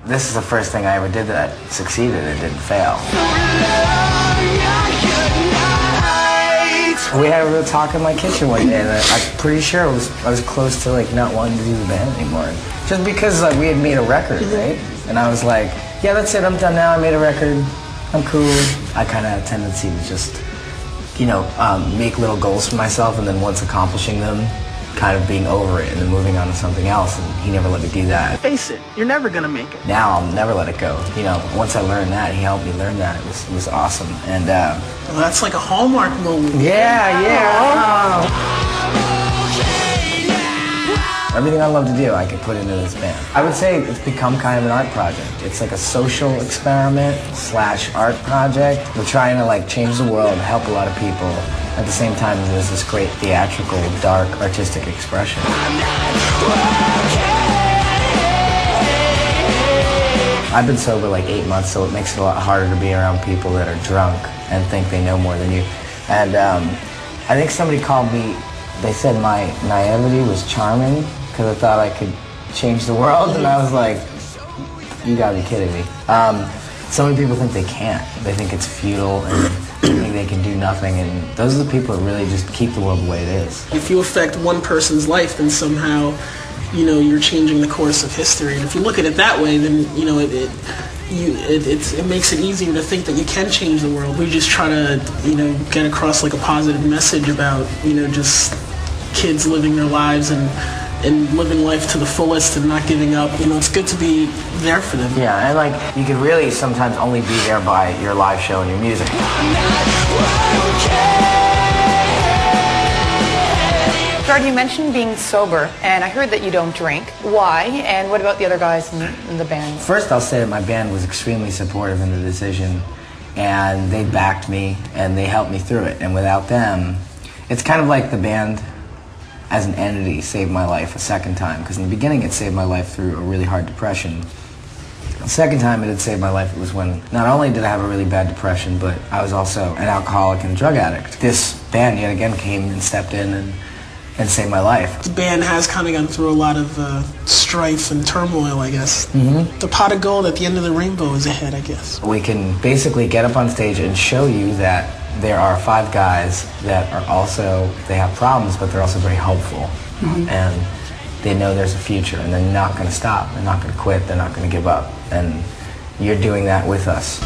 This is the first thing I ever did that succeeded. It didn't fail. We had a real talk in my kitchen one day, and I'm pretty sure I was close to like not wanting to do the band anymore. Just because like we had made a record, right? And I was like, yeah, that's it, I'm done now, I made a record, I'm cool. I kind of had a tendency to just, you know, make little goals for myself, and then once accomplishing them, kind of being over it and then moving on to something else, and he never let me do that. Face it, you're never gonna make it. Now I'll never let it go. You know, once I learned that, he helped me learn that. It was awesome. And well, that's like a Hallmark moment. Yeah. Everything I love to do, I could put into this band. I would say it's become kind of an art project. It's like a social experiment / art project. We're trying to like change the world, help a lot of people. At the same time, there's this great theatrical, dark, artistic expression. I've been sober like 8 months, so it makes it a lot harder to be around people that are drunk and think they know more than you. And I think somebody called me, they said my naivety was charming because I thought I could change the world, and I was like, you gotta be kidding me. So many people think they can't. They think it's futile and they think they can do nothing, and those are the people that really just keep the world the way it is. If you affect one person's life, then somehow, you know, you're changing the course of history. And if you look at it that way, then, you know, it makes it easier to think that you can change the world. We just try to, you know, get across like a positive message about, you know, just kids living their lives and living life to the fullest and not giving up. You know, it's good to be there for them. Yeah, and like, you can really sometimes only be there by your live show and your music. Gerard, you mentioned being sober, and I heard that you don't drink. Why? And what about the other guys in the band? First, I'll say that my band was extremely supportive in the decision, and they backed me, and they helped me through it. And without them, it's kind of like the band as an entity saved my life a second time, because in the beginning it saved my life through a really hard depression. The second time it had saved my life, it was when not only did I have a really bad depression, but I was also an alcoholic and drug addict. This band yet again came and stepped in and saved my life. The band has kind of gone through a lot of strife and turmoil, I guess. Mm-hmm. The pot of gold at the end of the rainbow is ahead, I guess. We can basically get up on stage and show you that there are 5 guys that are also, they have problems, but they're also very hopeful. Mm-hmm. And they know there's a future, and they're not going to stop. They're not going to quit. They're not going to give up. And you're doing that with us.